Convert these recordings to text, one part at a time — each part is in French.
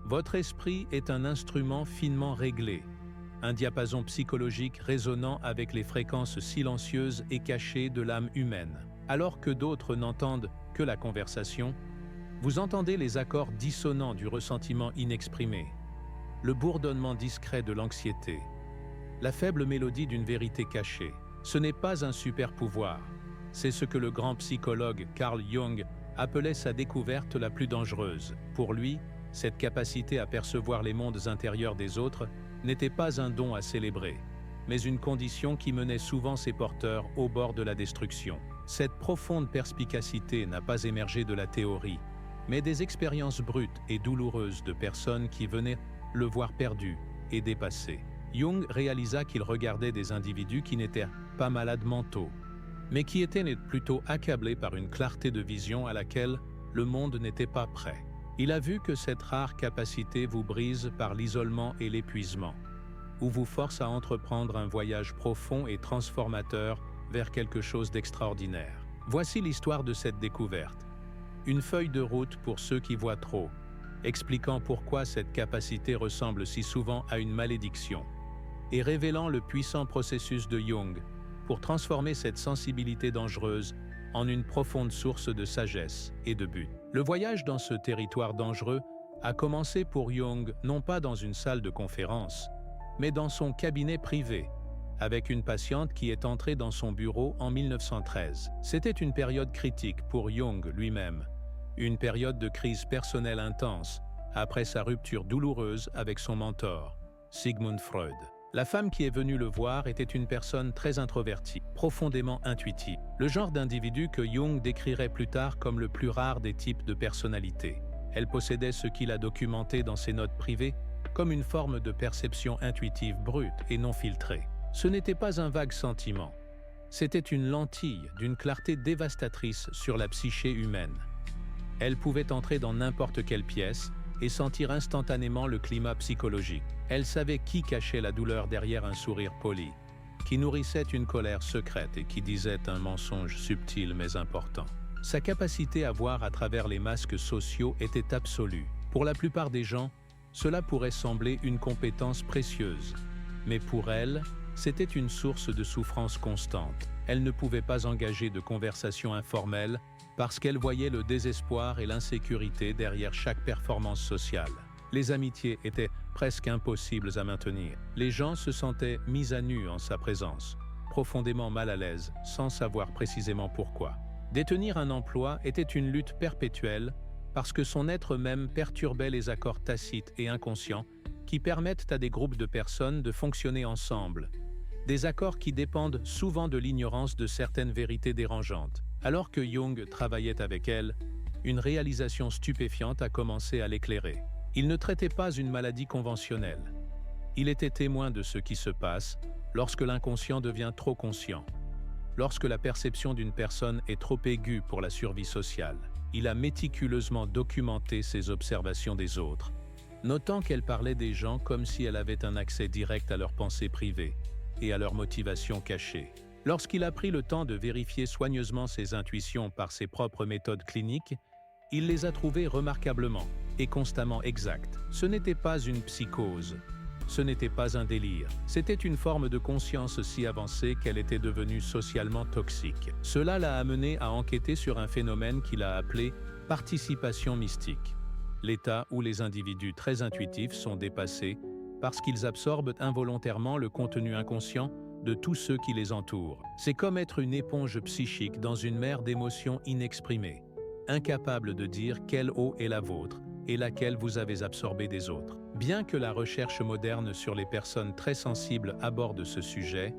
Votre esprit est un instrument finement réglé, un diapason psychologique résonnant avec les fréquences silencieuses et cachées de l'âme humaine. Alors que d'autres n'entendent que la conversation, vous entendez les accords dissonants du ressentiment inexprimé, le bourdonnement discret de l'anxiété, la faible mélodie d'une vérité cachée. Ce n'est pas un super pouvoir, c'est ce que le grand psychologue Carl Jung appelait sa découverte la plus dangereuse. Pour lui, cette capacité à percevoir les mondes intérieurs des autres n'était pas un don à célébrer, mais une condition qui menait souvent ses porteurs au bord de la destruction. Cette profonde perspicacité n'a pas émergé de la théorie, mais des expériences brutes et douloureuses de personnes qui venaient le voir perdu et dépassé. Jung réalisa qu'il regardait des individus qui n'étaient pas malades mentaux, mais qui étaient plutôt accablés par une clarté de vision à laquelle le monde n'était pas prêt. Il a vu que cette rare capacité vous brise par l'isolement et l'épuisement, ou vous force à entreprendre un voyage profond et transformateur vers quelque chose d'extraordinaire. Voici l'histoire de cette découverte. Une feuille de route pour ceux qui voient trop, expliquant pourquoi cette capacité ressemble si souvent à une malédiction, et révélant le puissant processus de Jung pour transformer cette sensibilité dangereuse en une profonde source de sagesse et de but. Le voyage dans ce territoire dangereux a commencé pour Jung non pas dans une salle de conférence, mais dans son cabinet privé, avec une patiente qui est entrée dans son bureau en 1913. C'était une période critique pour Jung lui-même, une période de crise personnelle intense, après sa rupture douloureuse avec son mentor, Sigmund Freud. La femme qui est venue le voir était une personne très introvertie, profondément intuitive, le genre d'individu que Jung décrirait plus tard comme le plus rare des types de personnalités. Elle possédait ce qu'il a documenté dans ses notes privées comme une forme de perception intuitive brute et non filtrée. Ce n'était pas un vague sentiment, c'était une lentille d'une clarté dévastatrice sur la psyché humaine. Elle pouvait entrer dans n'importe quelle pièce et sentir instantanément le climat psychologique. Elle savait qui cachait la douleur derrière un sourire poli, qui nourrissait une colère secrète et qui disait un mensonge subtil mais important. Sa capacité à voir à travers les masques sociaux était absolue. Pour la plupart des gens, cela pourrait sembler une compétence précieuse, mais pour elle, c'était une source de souffrance constante. Elle ne pouvait pas engager de conversation informelle parce qu'elle voyait le désespoir et l'insécurité derrière chaque performance sociale. Les amitiés étaient presque impossibles à maintenir. Les gens se sentaient mis à nu en sa présence, profondément mal à l'aise, sans savoir précisément pourquoi. Détenir un emploi était une lutte perpétuelle parce que son être même perturbait les accords tacites et inconscients qui permettent à des groupes de personnes de fonctionner ensemble. Des accords qui dépendent souvent de l'ignorance de certaines vérités dérangeantes. Alors que Jung travaillait avec elle, une réalisation stupéfiante a commencé à l'éclairer. Il ne traitait pas une maladie conventionnelle. Il était témoin de ce qui se passe lorsque l'inconscient devient trop conscient, lorsque la perception d'une personne est trop aiguë pour la survie sociale. Il a méticuleusement documenté ses observations des autres, notant qu'elle parlait des gens comme si elle avait un accès direct à leurs pensées privées et à leurs motivations cachées. Lorsqu'il a pris le temps de vérifier soigneusement ses intuitions par ses propres méthodes cliniques, il les a trouvées remarquablement et constamment exactes. Ce n'était pas une psychose, ce n'était pas un délire, c'était une forme de conscience si avancée qu'elle était devenue socialement toxique. Cela l'a amené à enquêter sur un phénomène qu'il a appelé « participation mystique », l'état où les individus très intuitifs sont dépassés parce qu'ils absorbent involontairement le contenu inconscient de tous ceux qui les entourent. C'est comme être une éponge psychique dans une mer d'émotions inexprimées, incapable de dire quelle eau est la vôtre et laquelle vous avez absorbée des autres. Bien que la recherche moderne sur les personnes très sensibles aborde ce sujet,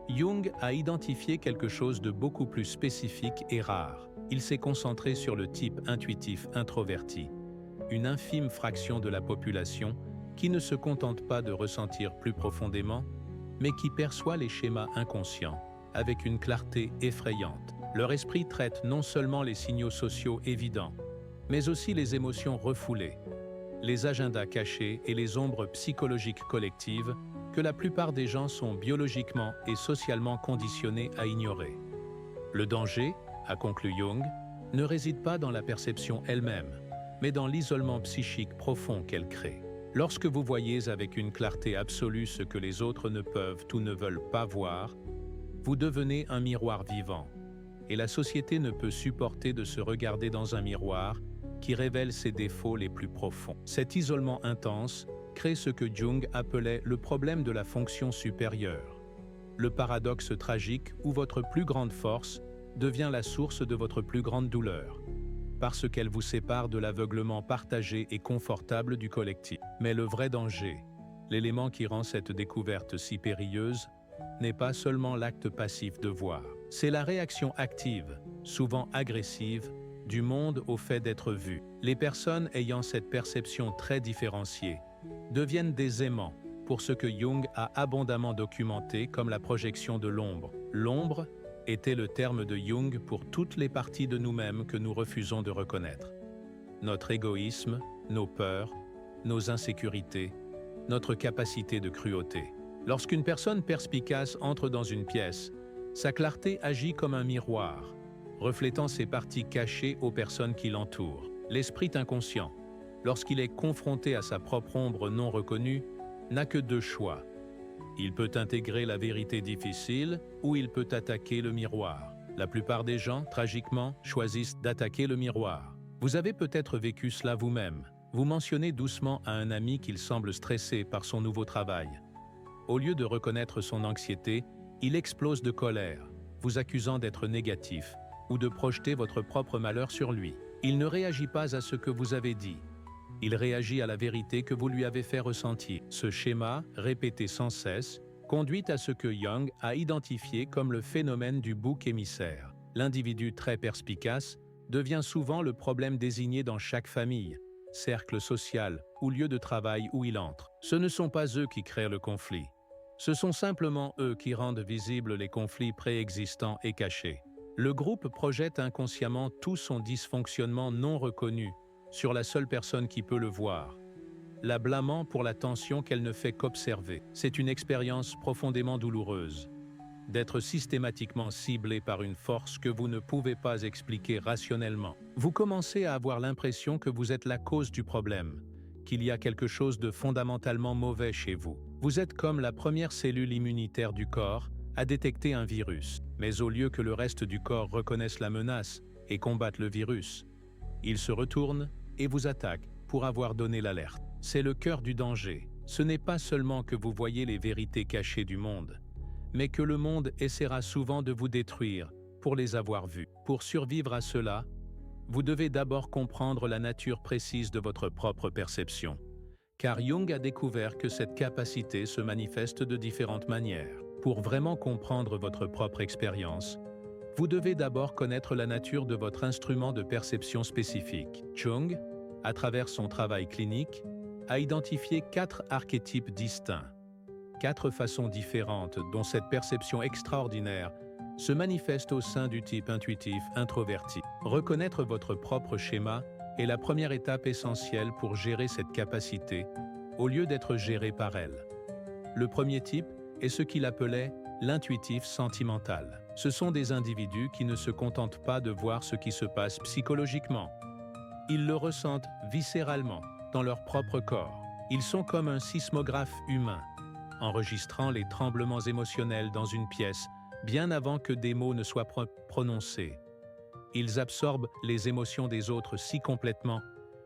Jung a identifié quelque chose de beaucoup plus spécifique et rare. Il s'est concentré sur le type intuitif introverti, une infime fraction de la population qui ne se contente pas de ressentir plus profondément, mais qui perçoit les schémas inconscients avec une clarté effrayante. Leur esprit traite non seulement les signaux sociaux évidents, mais aussi les émotions refoulées, les agendas cachés et les ombres psychologiques collectives que la plupart des gens sont biologiquement et socialement conditionnés à ignorer. Le danger, a conclu Jung, ne réside pas dans la perception elle-même, mais dans l'isolement psychique profond qu'elle crée. Lorsque vous voyez avec une clarté absolue ce que les autres ne peuvent ou ne veulent pas voir, vous devenez un miroir vivant. Et la société ne peut supporter de se regarder dans un miroir qui révèle ses défauts les plus profonds. Cet isolement intense crée ce que Jung appelait le problème de la fonction supérieure, le paradoxe tragique où votre plus grande force devient la source de votre plus grande douleur, parce qu'elle vous sépare de l'aveuglement partagé et confortable du collectif. Mais le vrai danger, l'élément qui rend cette découverte si périlleuse, n'est pas seulement l'acte passif de voir. C'est la réaction active, souvent agressive, du monde au fait d'être vu. Les personnes ayant cette perception très différenciée deviennent des aimants pour ce que Jung a abondamment documenté comme la projection de l'ombre. L'ombre était le terme de Jung pour toutes les parties de nous-mêmes que nous refusons de reconnaître. Notre égoïsme, nos peurs, nos insécurités, notre capacité de cruauté. Lorsqu'une personne perspicace entre dans une pièce, sa clarté agit comme un miroir, reflétant ses parties cachées aux personnes qui l'entourent. L'esprit inconscient, lorsqu'il est confronté à sa propre ombre non reconnue, n'a que deux choix. Il peut intégrer la vérité difficile ou il peut attaquer le miroir. La plupart des gens, tragiquement, choisissent d'attaquer le miroir. Vous avez peut-être vécu cela vous-même. Vous mentionnez doucement à un ami qu'il semble stressé par son nouveau travail. Au lieu de reconnaître son anxiété, il explose de colère, vous accusant d'être négatif ou de projeter votre propre malheur sur lui. Il ne réagit pas à ce que vous avez dit. Il réagit à la vérité que vous lui avez fait ressentir. Ce schéma, répété sans cesse, conduit à ce que Jung a identifié comme le phénomène du bouc émissaire. L'individu très perspicace devient souvent le problème désigné dans chaque famille, cercle social ou lieu de travail où il entre. Ce ne sont pas eux qui créent le conflit. Ce sont simplement eux qui rendent visibles les conflits préexistants et cachés. Le groupe projette inconsciemment tout son dysfonctionnement non reconnu sur la seule personne qui peut le voir, la blâmant pour la tension qu'elle ne fait qu'observer. C'est une expérience profondément douloureuse, d'être systématiquement ciblé par une force que vous ne pouvez pas expliquer rationnellement. Vous commencez à avoir l'impression que vous êtes la cause du problème, qu'il y a quelque chose de fondamentalement mauvais chez vous. Vous êtes comme la première cellule immunitaire du corps à détecter un virus. Mais au lieu que le reste du corps reconnaisse la menace et combatte le virus, il se retourne et vous attaque pour avoir donné l'alerte. C'est le cœur du danger. Ce n'est pas seulement que vous voyez les vérités cachées du monde, mais que le monde essaiera souvent de vous détruire pour les avoir vues. Pour survivre à cela, vous devez d'abord comprendre la nature précise de votre propre perception, car Jung a découvert que cette capacité se manifeste de différentes manières. Pour vraiment comprendre votre propre expérience, vous devez d'abord connaître la nature de votre instrument de perception spécifique. Jung, à travers son travail clinique, a identifié 4 archétypes distincts, 4 façons différentes dont cette perception extraordinaire se manifeste au sein du type intuitif introverti. Reconnaître votre propre schéma est la première étape essentielle pour gérer cette capacité, au lieu d'être géré par elle. Le premier type est ce qu'il appelait l'intuitif sentimental. Ce sont des individus qui ne se contentent pas de voir ce qui se passe psychologiquement. Ils le ressentent viscéralement, dans leur propre corps. Ils sont comme un sismographe humain, enregistrant les tremblements émotionnels dans une pièce bien avant que des mots ne soient prononcés. Ils absorbent les émotions des autres si complètement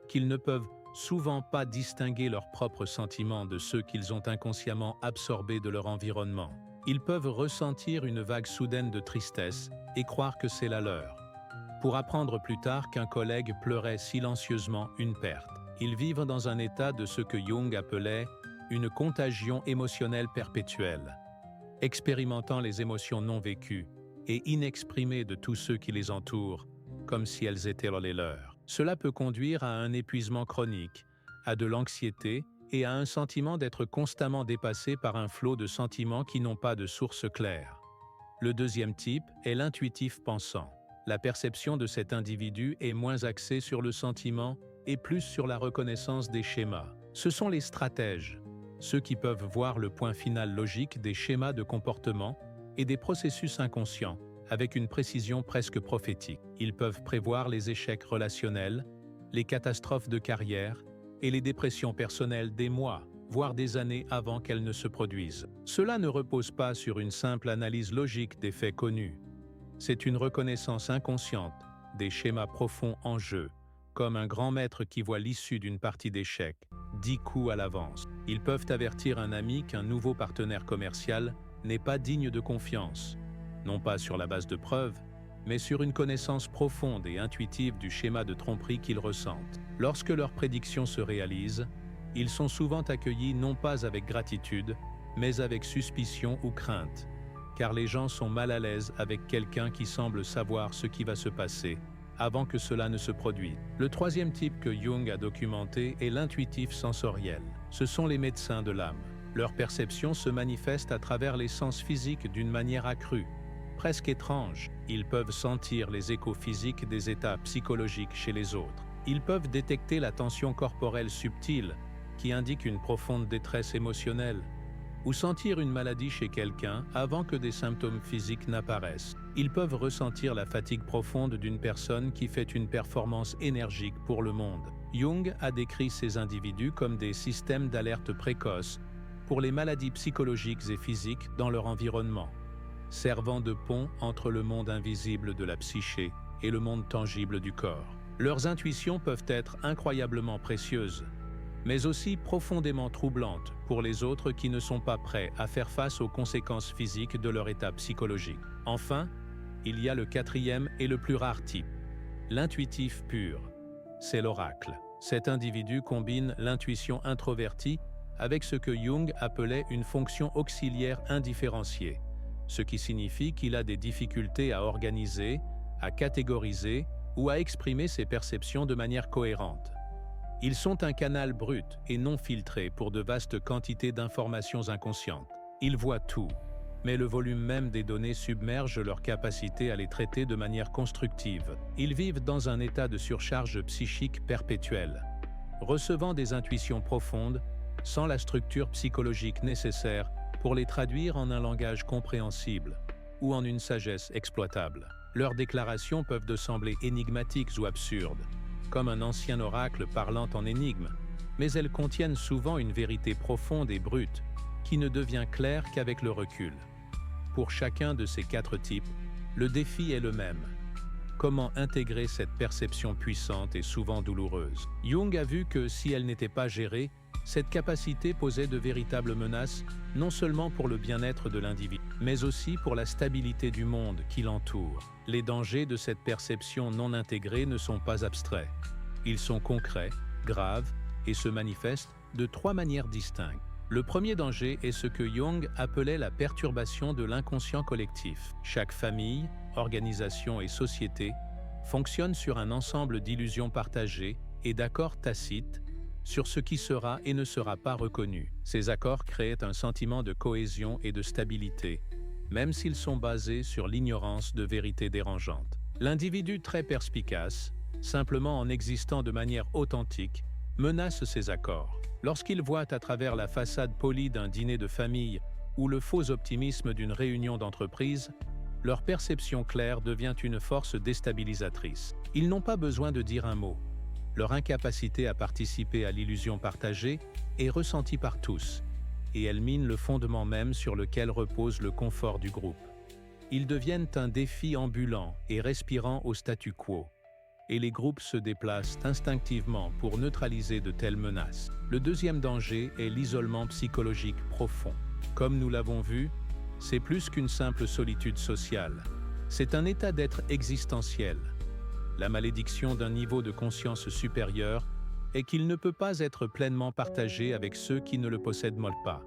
qu'ils ne peuvent souvent pas distinguer leurs propres sentiments de ceux qu'ils ont inconsciemment absorbés de leur environnement. Ils peuvent ressentir une vague soudaine de tristesse et croire que c'est la leur, pour apprendre plus tard qu'un collègue pleurait silencieusement une perte. Ils vivent dans un état de ce que Jung appelait une contagion émotionnelle perpétuelle, expérimentant les émotions non vécues et inexprimées de tous ceux qui les entourent, comme si elles étaient les leurs. Cela peut conduire à un épuisement chronique, à de l'anxiété et à un sentiment d'être constamment dépassé par un flot de sentiments qui n'ont pas de source claire. Le deuxième type est l'intuitif pensant. La perception de cet individu est moins axée sur le sentiment et plus sur la reconnaissance des schémas. Ce sont les stratèges, ceux qui peuvent voir le point final logique des schémas de comportement et des processus inconscients, avec une précision presque prophétique. Ils peuvent prévoir les échecs relationnels, les catastrophes de carrière et les dépressions personnelles des mois, voire des années avant qu'elles ne se produisent. Cela ne repose pas sur une simple analyse logique des faits connus. C'est une reconnaissance inconsciente des schémas profonds en jeu, comme un grand maître qui voit l'issue d'une partie d'échecs, 10 coups à l'avance. Ils peuvent avertir un ami qu'un nouveau partenaire commercial n'est pas digne de confiance, non pas sur la base de preuves, mais sur une connaissance profonde et intuitive du schéma de tromperie qu'ils ressentent. Lorsque leurs prédictions se réalisent, ils sont souvent accueillis non pas avec gratitude, mais avec suspicion ou crainte, car les gens sont mal à l'aise avec quelqu'un qui semble savoir ce qui va se passer avant que cela ne se produise. Le troisième type que Jung a documenté est l'intuitif sensoriel. Ce sont les médecins de l'âme. Leur perception se manifeste à travers les sens physiques d'une manière accrue, presque étrange. Ils peuvent sentir les échos physiques des états psychologiques chez les autres. Ils peuvent détecter la tension corporelle subtile qui indique une profonde détresse émotionnelle, ou sentir une maladie chez quelqu'un avant que des symptômes physiques n'apparaissent. Ils peuvent ressentir la fatigue profonde d'une personne qui fait une performance énergique pour le monde. Jung a décrit ces individus comme des systèmes d'alerte précoce pour les maladies psychologiques et physiques dans leur environnement, servant de pont entre le monde invisible de la psyché et le monde tangible du corps. Leurs intuitions peuvent être incroyablement précieuses, mais aussi profondément troublantes pour les autres qui ne sont pas prêts à faire face aux conséquences physiques de leur état psychologique. Enfin, il y a le quatrième et le plus rare type, l'intuitif pur. C'est l'oracle. Cet individu combine l'intuition introvertie avec ce que Jung appelait une fonction auxiliaire indifférenciée, ce qui signifie qu'il a des difficultés à organiser, à catégoriser ou à exprimer ses perceptions de manière cohérente. Ils sont un canal brut et non filtré pour de vastes quantités d'informations inconscientes. Ils voient tout, mais le volume même des données submerge leur capacité à les traiter de manière constructive. Ils vivent dans un état de surcharge psychique perpétuelle, recevant des intuitions profondes sans la structure psychologique nécessaire pour les traduire en un langage compréhensible ou en une sagesse exploitable. Leurs déclarations peuvent sembler énigmatiques ou absurdes, comme un ancien oracle parlant en énigme, mais elles contiennent souvent une vérité profonde et brute qui ne devient claire qu'avec le recul. Pour chacun de ces 4 types, le défi est le même. Comment intégrer cette perception puissante et souvent douloureuse? Jung a vu que si elle n'était pas gérée, cette capacité posait de véritables menaces non seulement pour le bien-être de l'individu, mais aussi pour la stabilité du monde qui l'entoure. Les dangers de cette perception non intégrée ne sont pas abstraits. Ils sont concrets, graves et se manifestent de 3 manières distinctes. Le premier danger est ce que Jung appelait la perturbation de l'inconscient collectif. Chaque famille, organisation et société fonctionnent sur un ensemble d'illusions partagées et d'accords tacites sur ce qui sera et ne sera pas reconnu. Ces accords créent un sentiment de cohésion et de stabilité, même s'ils sont basés sur l'ignorance de vérités dérangeantes. L'individu très perspicace, simplement en existant de manière authentique, menace ces accords. Lorsqu'il voit à travers la façade polie d'un dîner de famille ou le faux optimisme d'une réunion d'entreprise, leur perception claire devient une force déstabilisatrice. Ils n'ont pas besoin de dire un mot. Leur incapacité à participer à l'illusion partagée est ressentie par tous, et elle mine le fondement même sur lequel repose le confort du groupe. Ils deviennent un défi ambulant et respirant au statu quo, et les groupes se déplacent instinctivement pour neutraliser de telles menaces. Le deuxième danger est l'isolement psychologique profond. Comme nous l'avons vu, c'est plus qu'une simple solitude sociale. C'est un état d'être existentiel. La malédiction d'un niveau de conscience supérieur est qu'il ne peut pas être pleinement partagé avec ceux qui ne le possèdent pas.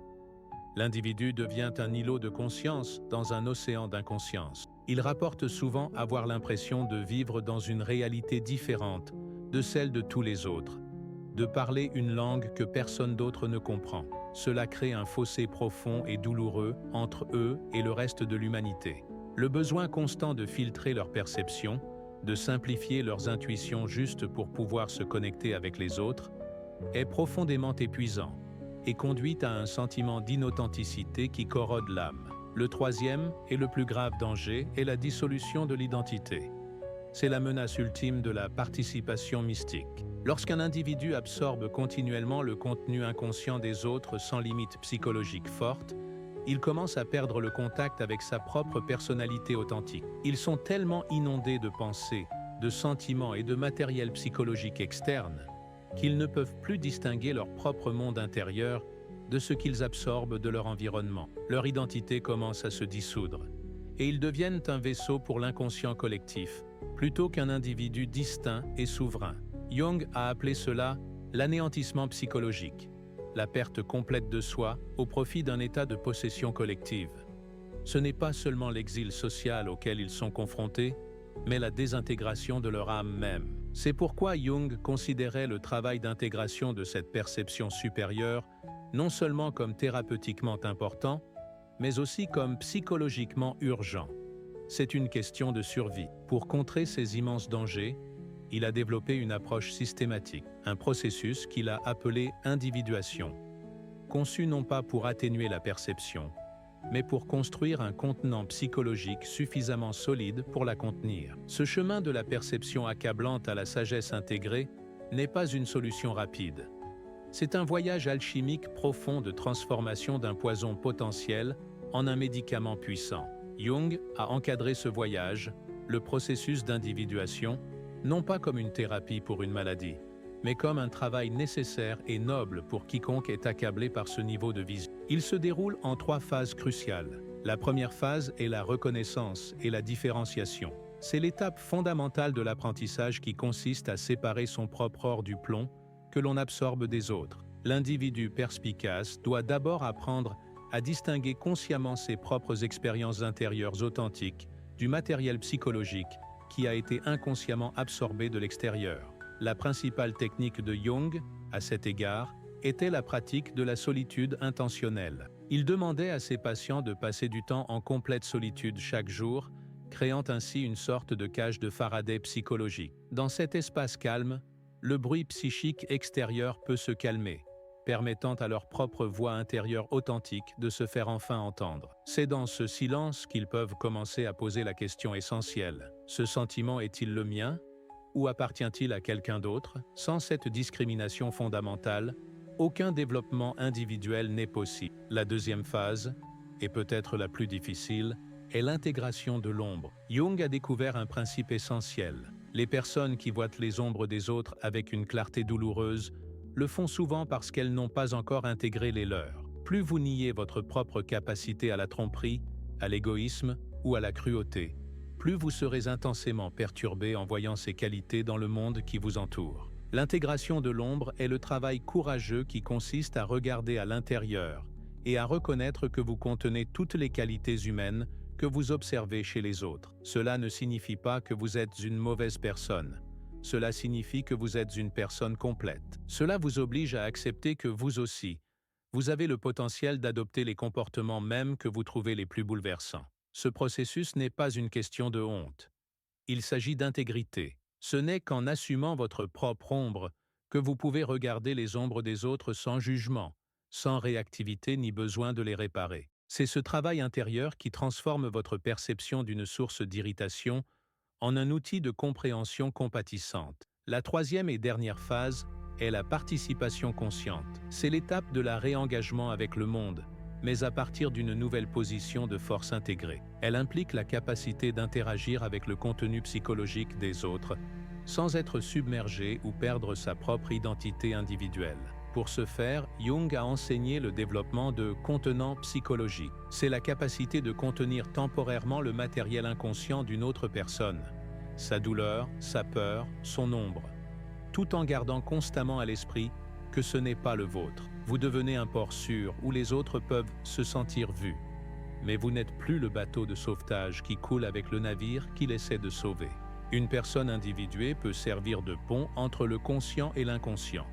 L'individu devient un îlot de conscience dans un océan d'inconscience. Il rapporte souvent avoir l'impression de vivre dans une réalité différente de celle de tous les autres, de parler une langue que personne d'autre ne comprend. Cela crée un fossé profond et douloureux entre eux et le reste de l'humanité. Le besoin constant de filtrer leurs perceptions, de simplifier leurs intuitions juste pour pouvoir se connecter avec les autres, est profondément épuisant et conduit à un sentiment d'inauthenticité qui corrode l'âme. Le troisième et le plus grave danger est la dissolution de l'identité. c'est la menace ultime de la participation mystique. Lorsqu'un individu absorbe continuellement le contenu inconscient des autres sans limite psychologique forte, il commence à perdre le contact avec sa propre personnalité authentique. Ils sont tellement inondés de pensées, de sentiments et de matériel psychologique externe qu'ils ne peuvent plus distinguer leur propre monde intérieur de ce qu'ils absorbent de leur environnement. Leur identité commence à se dissoudre, et ils deviennent un vaisseau pour l'inconscient collectif, plutôt qu'un individu distinct et souverain. Jung a appelé cela l'anéantissement psychologique, la perte complète de soi au profit d'un état de possession collective. Ce n'est pas seulement l'exil social auquel ils sont confrontés, mais la désintégration de leur âme même. C'est pourquoi Jung considérait le travail d'intégration de cette perception supérieure non seulement comme thérapeutiquement important, mais aussi comme psychologiquement urgent. C'est une question de survie. Pour contrer ces immenses dangers, il a développé une approche systématique, un processus qu'il a appelé individuation, conçu non pas pour atténuer la perception, mais pour construire un contenant psychologique suffisamment solide pour la contenir. Ce chemin de la perception accablante à la sagesse intégrée n'est pas une solution rapide. C'est un voyage alchimique profond de transformation d'un poison potentiel en un médicament puissant. Jung a encadré ce voyage, le processus d'individuation, non pas comme une thérapie pour une maladie, mais comme un travail nécessaire et noble pour quiconque est accablé par ce niveau de vision. Il se déroule en 3 phases cruciales. La première phase est la reconnaissance et la différenciation. C'est l'étape fondamentale de l'apprentissage qui consiste à séparer son propre or du plomb que l'on absorbe des autres. L'individu perspicace doit d'abord apprendre à distinguer consciemment ses propres expériences intérieures authentiques du matériel psychologique qui a été inconsciemment absorbé de l'extérieur. La principale technique de Jung, à cet égard, était la pratique de la solitude intentionnelle. Il demandait à ses patients de passer du temps en complète solitude chaque jour, créant ainsi une sorte de cage de Faraday psychologique. Dans cet espace calme, le bruit psychique extérieur peut se calmer, permettant à leur propre voix intérieure authentique de se faire enfin entendre. C'est dans ce silence qu'ils peuvent commencer à poser la question essentielle. Ce sentiment est-il le mien ou appartient-il à quelqu'un d'autre? Sans cette discrimination fondamentale, aucun développement individuel n'est possible. La deuxième phase, et peut-être la plus difficile, est l'intégration de l'ombre. Jung a découvert un principe essentiel. Les personnes qui voient les ombres des autres avec une clarté douloureuse le font souvent parce qu'elles n'ont pas encore intégré les leurs. Plus vous niez votre propre capacité à la tromperie, à l'égoïsme ou à la cruauté, plus vous serez intensément perturbé en voyant ces qualités dans le monde qui vous entoure. L'intégration de l'ombre est le travail courageux qui consiste à regarder à l'intérieur et à reconnaître que vous contenez toutes les qualités humaines que vous observez chez les autres. Cela ne signifie pas que vous êtes une mauvaise personne. Cela signifie que vous êtes une personne complète. Cela vous oblige à accepter que vous aussi, vous avez le potentiel d'adopter les comportements mêmes que vous trouvez les plus bouleversants. Ce processus n'est pas une question de honte. Il s'agit d'intégrité. Ce n'est qu'en assumant votre propre ombre que vous pouvez regarder les ombres des autres sans jugement, sans réactivité ni besoin de les réparer. C'est ce travail intérieur qui transforme votre perception d'une source d'irritation en un outil de compréhension compatissante. La troisième et dernière phase est la participation consciente. C'est l'étape de la réengagement avec le monde, mais à partir d'une nouvelle position de force intégrée. Elle implique la capacité d'interagir avec le contenu psychologique des autres, sans être submergé ou perdre sa propre identité individuelle. Pour ce faire, Jung a enseigné le développement de contenants psychologiques. C'est la capacité de contenir temporairement le matériel inconscient d'une autre personne, sa douleur, sa peur, son ombre, tout en gardant constamment à l'esprit que ce n'est pas le vôtre. Vous devenez un port sûr où les autres peuvent se sentir vus. Mais vous n'êtes plus le bateau de sauvetage qui coule avec le navire qu'il essaie de sauver. Une personne individuée peut servir de pont entre le conscient et l'inconscient,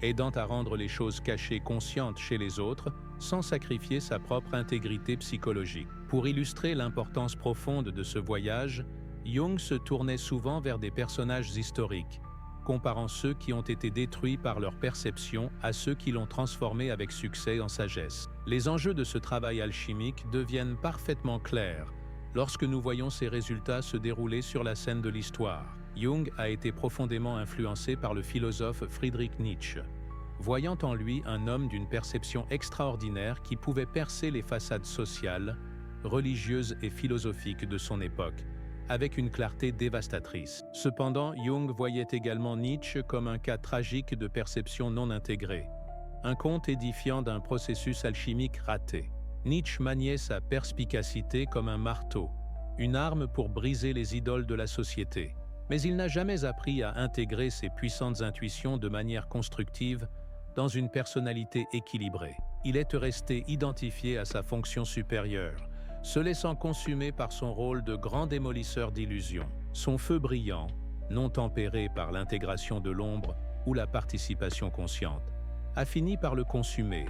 aidant à rendre les choses cachées conscientes chez les autres sans sacrifier sa propre intégrité psychologique. Pour illustrer l'importance profonde de ce voyage, Jung se tournait souvent vers des personnages historiques, comparant ceux qui ont été détruits par leur perception à ceux qui l'ont transformé avec succès en sagesse. Les enjeux de ce travail alchimique deviennent parfaitement clairs lorsque nous voyons ces résultats se dérouler sur la scène de l'histoire. Jung a été profondément influencé par le philosophe Friedrich Nietzsche, voyant en lui un homme d'une perception extraordinaire qui pouvait percer les façades sociales, religieuses et philosophiques de son époque, avec une clarté dévastatrice. Cependant, Jung voyait également Nietzsche comme un cas tragique de perception non intégrée, un conte édifiant d'un processus alchimique raté. Nietzsche maniait sa perspicacité comme un marteau, une arme pour briser les idoles de la société. Mais il n'a jamais appris à intégrer ses puissantes intuitions de manière constructive dans une personnalité équilibrée. Il est resté identifié à sa fonction supérieure, se laissant consumer par son rôle de grand démolisseur d'illusions. Son feu brillant, non tempéré par l'intégration de l'ombre ou la participation consciente, a fini par le consumer,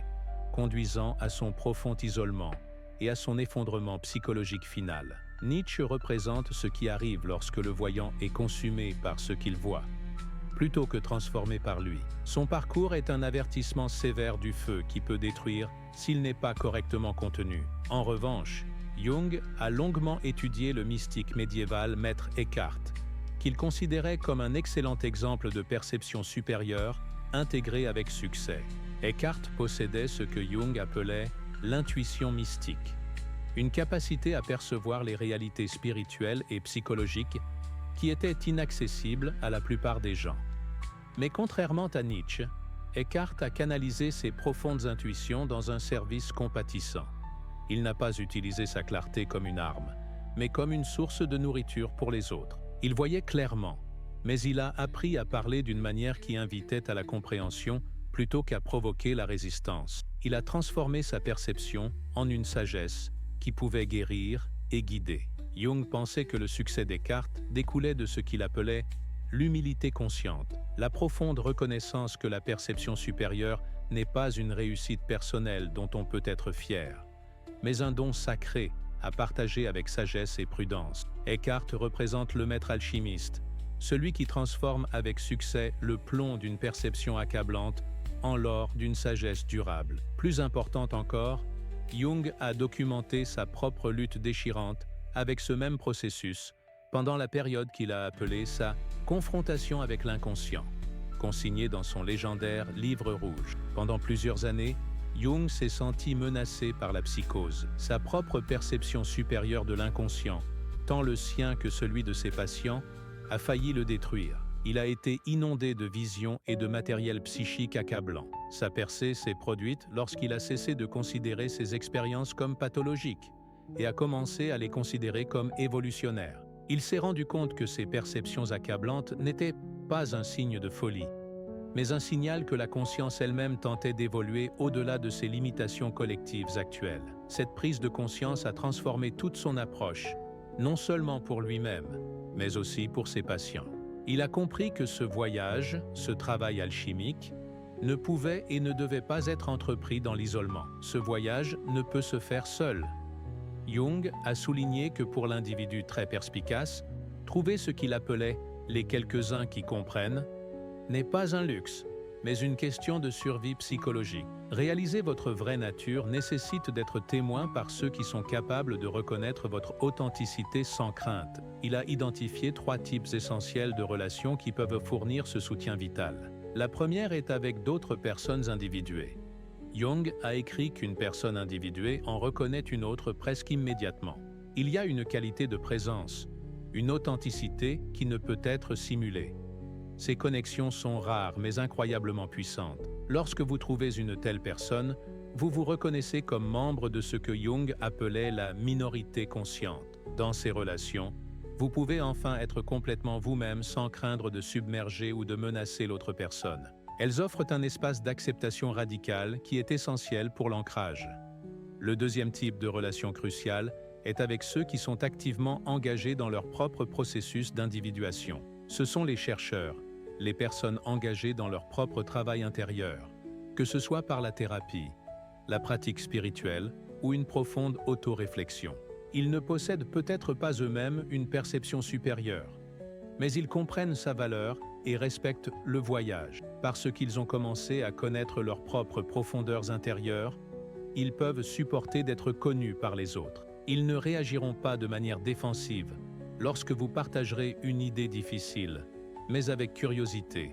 conduisant à son profond isolement et à son effondrement psychologique final. Nietzsche représente ce qui arrive lorsque le voyant est consumé par ce qu'il voit, plutôt que transformé par lui. Son parcours est un avertissement sévère du feu qui peut détruire s'il n'est pas correctement contenu. En revanche, Jung a longuement étudié le mystique médiéval Maître Eckhart, qu'il considérait comme un excellent exemple de perception supérieure, intégrée avec succès. Eckhart possédait ce que Jung appelait l'intuition mystique, une capacité à percevoir les réalités spirituelles et psychologiques qui étaient inaccessibles à la plupart des gens. Mais contrairement à Nietzsche, Eckhart a canalisé ses profondes intuitions dans un service compatissant. Il n'a pas utilisé sa clarté comme une arme, mais comme une source de nourriture pour les autres. Il voyait clairement, mais il a appris à parler d'une manière qui invitait à la compréhension plutôt qu'à provoquer la résistance. Il a transformé sa perception en une sagesse qui pouvait guérir et guider. Jung pensait que le succès Descartes découlait de ce qu'il appelait l'humilité consciente, la profonde reconnaissance que la perception supérieure n'est pas une réussite personnelle dont on peut être fier, mais un don sacré à partager avec sagesse et prudence. Eckhart représente le maître alchimiste, celui qui transforme avec succès le plomb d'une perception accablante en l'or d'une sagesse durable. Plus importante encore, Jung a documenté sa propre lutte déchirante avec ce même processus pendant la période qu'il a appelée sa confrontation avec l'inconscient, consignée dans son légendaire Livre rouge. Pendant plusieurs années, Jung s'est senti menacé par la psychose, sa propre perception supérieure de l'inconscient, tant le sien que celui de ses patients, a failli le détruire. Il a été inondé de visions et de matériel psychique accablant. Sa percée s'est produite lorsqu'il a cessé de considérer ses expériences comme pathologiques et a commencé à les considérer comme évolutionnaires. Il s'est rendu compte que ces perceptions accablantes n'étaient pas un signe de folie, mais un signal que la conscience elle-même tentait d'évoluer au-delà de ses limitations collectives actuelles. Cette prise de conscience a transformé toute son approche, non seulement pour lui-même, mais aussi pour ses patients. Il a compris que ce voyage, ce travail alchimique, ne pouvait et ne devait pas être entrepris dans l'isolement. Ce voyage ne peut se faire seul. Jung a souligné que pour l'individu très perspicace, trouver ce qu'il appelait « les quelques-uns qui comprennent » n'est pas un luxe, mais une question de survie psychologique. Réaliser votre vraie nature nécessite d'être témoin par ceux qui sont capables de reconnaître votre authenticité sans crainte. Il a identifié 3 types essentiels de relations qui peuvent fournir ce soutien vital. La première est avec d'autres personnes individuées. Jung a écrit qu'une personne individuée en reconnaît une autre presque immédiatement. Il y a une qualité de présence, une authenticité qui ne peut être simulée. Ces connexions sont rares mais incroyablement puissantes. Lorsque vous trouvez une telle personne, vous vous reconnaissez comme membre de ce que Jung appelait la minorité consciente. Dans ces relations, vous pouvez enfin être complètement vous-même sans craindre de submerger ou de menacer l'autre personne. Elles offrent un espace d'acceptation radicale qui est essentiel pour l'ancrage. Le deuxième type de relation cruciale est avec ceux qui sont activement engagés dans leur propre processus d'individuation. Ce sont les chercheurs, les personnes engagées dans leur propre travail intérieur, que ce soit par la thérapie, la pratique spirituelle ou une profonde autoréflexion. Ils ne possèdent peut-être pas eux-mêmes une perception supérieure, mais ils comprennent sa valeur et respectent le voyage. Parce qu'ils ont commencé à connaître leurs propres profondeurs intérieures, ils peuvent supporter d'être connus par les autres. Ils ne réagiront pas de manière défensive lorsque vous partagerez une idée difficile, mais avec curiosité,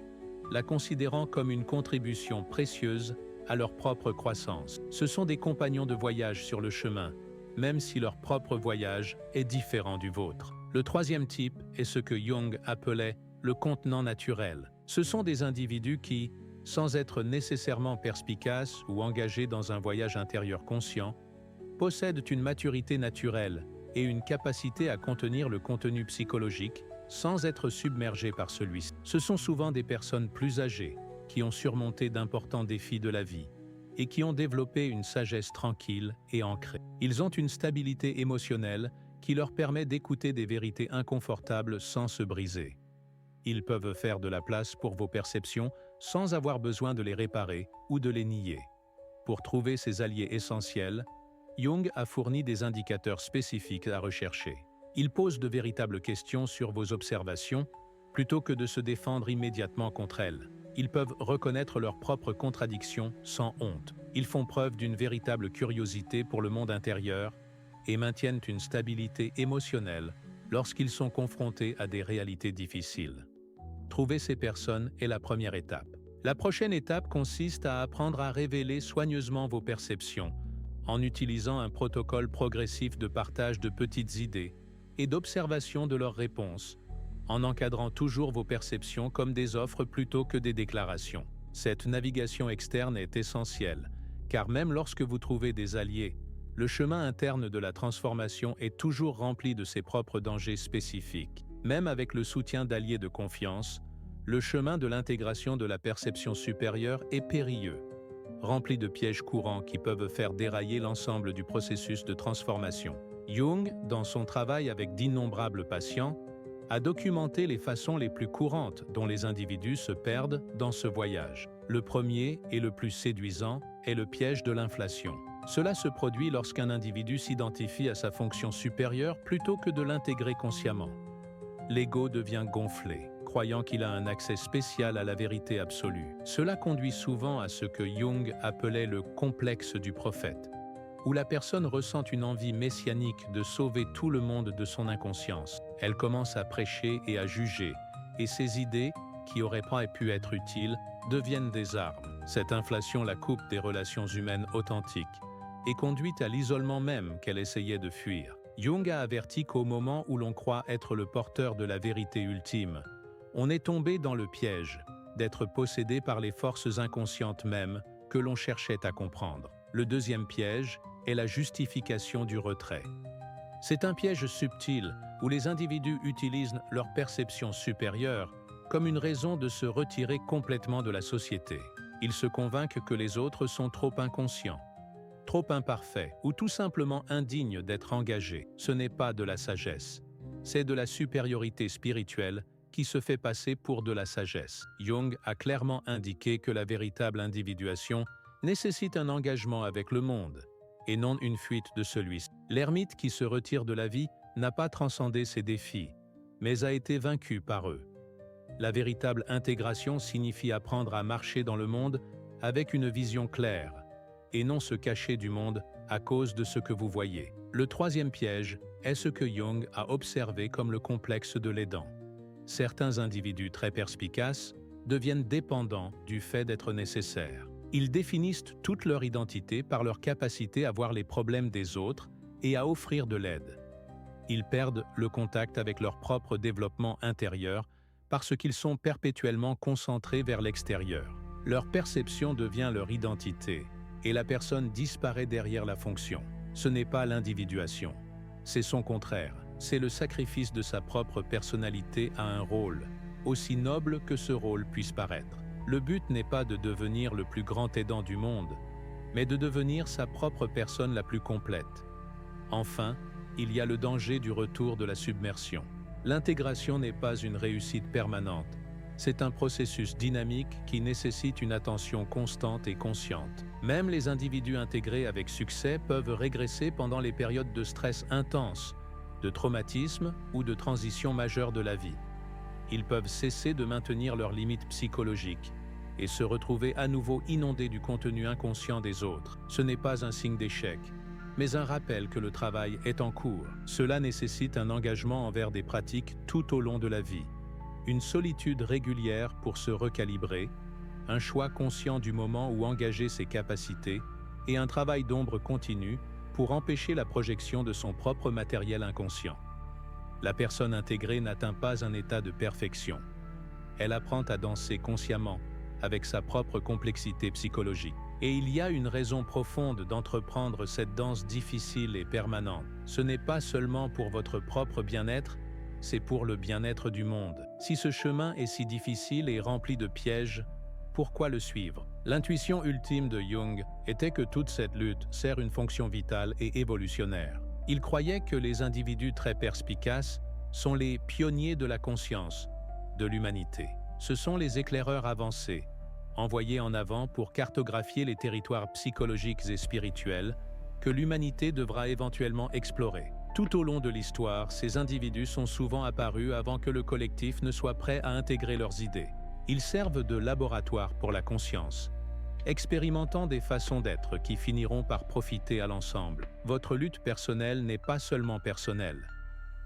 la considérant comme une contribution précieuse à leur propre croissance. Ce sont des compagnons de voyage sur le chemin, même si leur propre voyage est différent du vôtre. Le troisième type est ce que Jung appelait le contenant naturel. Ce sont des individus qui, sans être nécessairement perspicaces ou engagés dans un voyage intérieur conscient, possèdent une maturité naturelle et une capacité à contenir le contenu psychologique sans être submergés par celui-ci. Ce sont souvent des personnes plus âgées, qui ont surmonté d'importants défis de la vie et qui ont développé une sagesse tranquille et ancrée. Ils ont une stabilité émotionnelle qui leur permet d'écouter des vérités inconfortables sans se briser. Ils peuvent faire de la place pour vos perceptions sans avoir besoin de les réparer ou de les nier. Pour trouver ces alliés essentiels, Jung a fourni des indicateurs spécifiques à rechercher. Il pose de véritables questions sur vos observations plutôt que de se défendre immédiatement contre elles. Ils peuvent reconnaître leurs propres contradictions sans honte. Ils font preuve d'une véritable curiosité pour le monde intérieur et maintiennent une stabilité émotionnelle lorsqu'ils sont confrontés à des réalités difficiles. Trouver ces personnes est la première étape. La prochaine étape consiste à apprendre à révéler soigneusement vos perceptions en utilisant un protocole progressif de partage de petites idées et d'observation de leurs réponses, en encadrant toujours vos perceptions comme des offres plutôt que des déclarations. Cette navigation externe est essentielle, car même lorsque vous trouvez des alliés, le chemin interne de la transformation est toujours rempli de ses propres dangers spécifiques. Même avec le soutien d'alliés de confiance, le chemin de l'intégration de la perception supérieure est périlleux, rempli de pièges courants qui peuvent faire dérailler l'ensemble du processus de transformation. Jung, dans son travail avec d'innombrables patients, a documenté les façons les plus courantes dont les individus se perdent dans ce voyage. Le premier et le plus séduisant est le piège de l'inflation. Cela se produit lorsqu'un individu s'identifie à sa fonction supérieure plutôt que de l'intégrer consciemment. L'ego devient gonflé, croyant qu'il a un accès spécial à la vérité absolue. Cela conduit souvent à ce que Jung appelait le complexe du prophète, où la personne ressent une envie messianique de sauver tout le monde de son inconscience. Elle commence à prêcher et à juger, et ses idées, qui auraient pas pu être utiles, deviennent des armes. Cette inflation la coupe des relations humaines authentiques et conduit à l'isolement même qu'elle essayait de fuir. Jung a averti qu'au moment où l'on croit être le porteur de la vérité ultime, on est tombé dans le piège d'être possédé par les forces inconscientes mêmes que l'on cherchait à comprendre. Le deuxième piège est la justification du retrait. C'est un piège subtil où les individus utilisent leur perception supérieure comme une raison de se retirer complètement de la société. Ils se convainquent que les autres sont trop inconscients, trop imparfaits ou tout simplement indignes d'être engagés. Ce n'est pas de la sagesse, c'est de la supériorité spirituelle qui se fait passer pour de la sagesse. Jung a clairement indiqué que la véritable individuation nécessite un engagement avec le monde, et non une fuite de celui-ci. L'ermite qui se retire de la vie n'a pas transcendé ces défis, mais a été vaincu par eux. La véritable intégration signifie apprendre à marcher dans le monde avec une vision claire, et non se cacher du monde à cause de ce que vous voyez. Le troisième piège est ce que Jung a observé comme le complexe de l'aidant. Certains individus très perspicaces deviennent dépendants du fait d'être nécessaires. Ils définissent toute leur identité par leur capacité à voir les problèmes des autres et à offrir de l'aide. Ils perdent le contact avec leur propre développement intérieur parce qu'ils sont perpétuellement concentrés vers l'extérieur. Leur perception devient leur identité et la personne disparaît derrière la fonction. Ce n'est pas l'individuation, c'est son contraire. C'est le sacrifice de sa propre personnalité à un rôle, aussi noble que ce rôle puisse paraître. Le but n'est pas de devenir le plus grand aidant du monde, mais de devenir sa propre personne la plus complète. Enfin, il y a le danger du retour de la submersion. L'intégration n'est pas une réussite permanente, c'est un processus dynamique qui nécessite une attention constante et consciente. Même les individus intégrés avec succès peuvent régresser pendant les périodes de stress intense, de traumatisme ou de transition majeure de la vie. Ils peuvent cesser de maintenir leurs limites psychologiques et se retrouver à nouveau inondés du contenu inconscient des autres. Ce n'est pas un signe d'échec, mais un rappel que le travail est en cours. Cela nécessite un engagement envers des pratiques tout au long de la vie, une solitude régulière pour se recalibrer, un choix conscient du moment où engager ses capacités et un travail d'ombre continu pour empêcher la projection de son propre matériel inconscient. La personne intégrée n'atteint pas un état de perfection. Elle apprend à danser consciemment avec sa propre complexité psychologique. Et il y a une raison profonde d'entreprendre cette danse difficile et permanente. Ce n'est pas seulement pour votre propre bien-être, c'est pour le bien-être du monde. Si ce chemin est si difficile et rempli de pièges, pourquoi le suivre? L'intuition ultime de Jung était que toute cette lutte sert une fonction vitale et évolutionnaire. Il croyait que les individus très perspicaces sont les pionniers de la conscience, de l'humanité. Ce sont les éclaireurs avancés, envoyés en avant pour cartographier les territoires psychologiques et spirituels que l'humanité devra éventuellement explorer. Tout au long de l'histoire, ces individus sont souvent apparus avant que le collectif ne soit prêt à intégrer leurs idées. Ils servent de laboratoire pour la conscience, expérimentant des façons d'être qui finiront par profiter à l'ensemble. Votre lutte personnelle n'est pas seulement personnelle.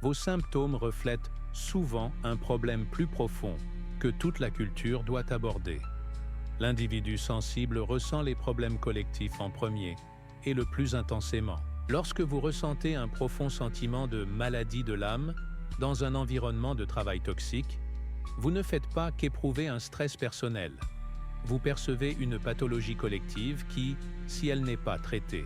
Vos symptômes reflètent souvent un problème plus profond que toute la culture doit aborder. L'individu sensible ressent les problèmes collectifs en premier et le plus intensément. Lorsque vous ressentez un profond sentiment de maladie de l'âme dans un environnement de travail toxique, vous ne faites pas qu'éprouver un stress personnel. Vous percevez une pathologie collective qui, si elle n'est pas traitée,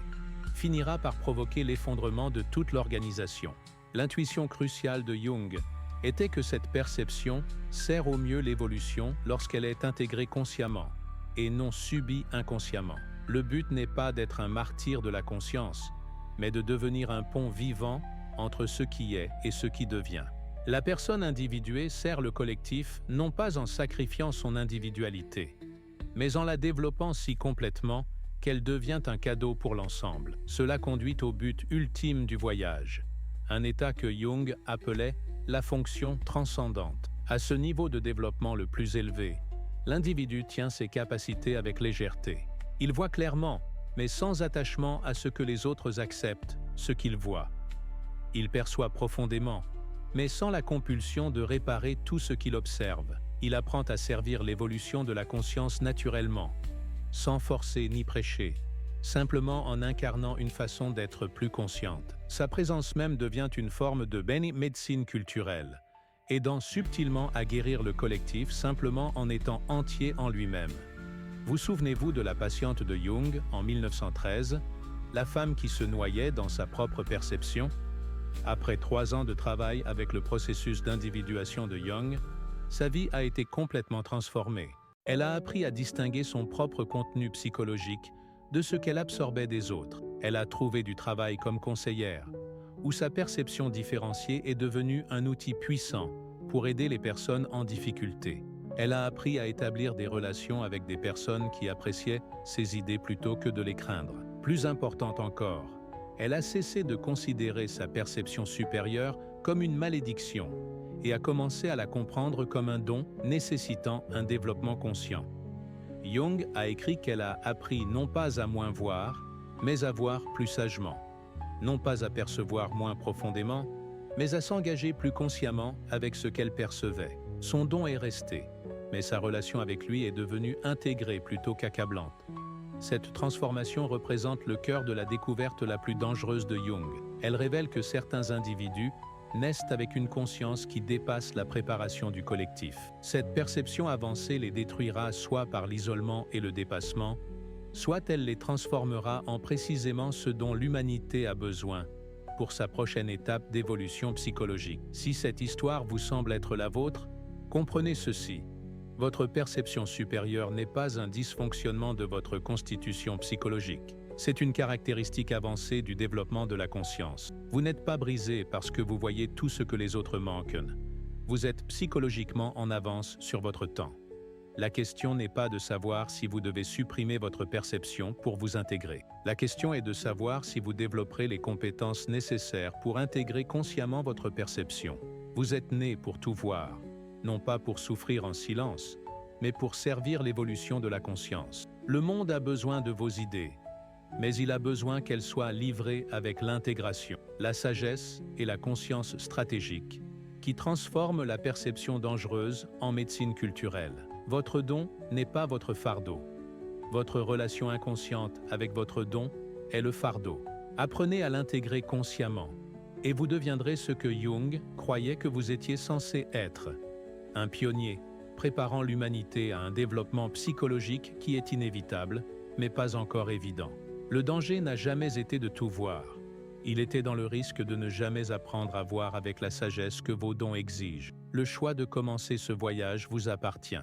finira par provoquer l'effondrement de toute l'organisation. L'intuition cruciale de Jung était que cette perception sert au mieux l'évolution lorsqu'elle est intégrée consciemment et non subie inconsciemment. Le but n'est pas d'être un martyr de la conscience, mais de devenir un pont vivant entre ce qui est et ce qui devient. La personne individuée sert le collectif non pas en sacrifiant son individualité, mais en la développant si complètement qu'elle devient un cadeau pour l'ensemble. Cela conduit au but ultime du voyage, un état que Jung appelait la fonction transcendante. À ce niveau de développement le plus élevé, l'individu tient ses capacités avec légèreté. Il voit clairement, mais sans attachement à ce que les autres acceptent, ce qu'il voit. Il perçoit profondément, mais sans la compulsion de réparer tout ce qu'il observe. Il apprend à servir l'évolution de la conscience naturellement, sans forcer ni prêcher, simplement en incarnant une façon d'être plus consciente. Sa présence même devient une forme de médecine culturelle, aidant subtilement à guérir le collectif simplement en étant entier en lui-même. Vous souvenez-vous de la patiente de Jung en 1913, la femme qui se noyait dans sa propre perception? Après 3 ans de travail avec le processus d'individuation de Jung, sa vie a été complètement transformée. Elle a appris à distinguer son propre contenu psychologique de ce qu'elle absorbait des autres. Elle a trouvé du travail comme conseillère, où sa perception différenciée est devenue un outil puissant pour aider les personnes en difficulté. Elle a appris à établir des relations avec des personnes qui appréciaient ses idées plutôt que de les craindre. Plus importante encore, elle a cessé de considérer sa perception supérieure comme une malédiction et a commencé à la comprendre comme un don nécessitant un développement conscient. Jung a écrit qu'elle a appris non pas à moins voir, mais à voir plus sagement, non pas à percevoir moins profondément, mais à s'engager plus consciemment avec ce qu'elle percevait. Son don est resté, mais sa relation avec lui est devenue intégrée plutôt qu'accablante. Cette transformation représente le cœur de la découverte la plus dangereuse de Jung. Elle révèle que certains individus naissent avec une conscience qui dépasse la préparation du collectif. Cette perception avancée les détruira soit par l'isolement et le dépassement, soit elle les transformera en précisément ce dont l'humanité a besoin pour sa prochaine étape d'évolution psychologique. Si cette histoire vous semble être la vôtre, comprenez ceci. Votre perception supérieure n'est pas un dysfonctionnement de votre constitution psychologique. C'est une caractéristique avancée du développement de la conscience. Vous n'êtes pas brisé parce que vous voyez tout ce que les autres manquent. Vous êtes psychologiquement en avance sur votre temps. La question n'est pas de savoir si vous devez supprimer votre perception pour vous intégrer. La question est de savoir si vous développerez les compétences nécessaires pour intégrer consciemment votre perception. Vous êtes né pour tout voir, non pas pour souffrir en silence, mais pour servir l'évolution de la conscience. Le monde a besoin de vos idées, mais il a besoin qu'elle soit livrée avec l'intégration, la sagesse et la conscience stratégique, qui transforment la perception dangereuse en médecine culturelle. Votre don n'est pas votre fardeau. Votre relation inconsciente avec votre don est le fardeau. Apprenez à l'intégrer consciemment, et vous deviendrez ce que Jung croyait que vous étiez censé être, un pionnier, préparant l'humanité à un développement psychologique qui est inévitable, mais pas encore évident. Le danger n'a jamais été de tout voir. Il était dans le risque de ne jamais apprendre à voir avec la sagesse que vos dons exigent. Le choix de commencer ce voyage vous appartient.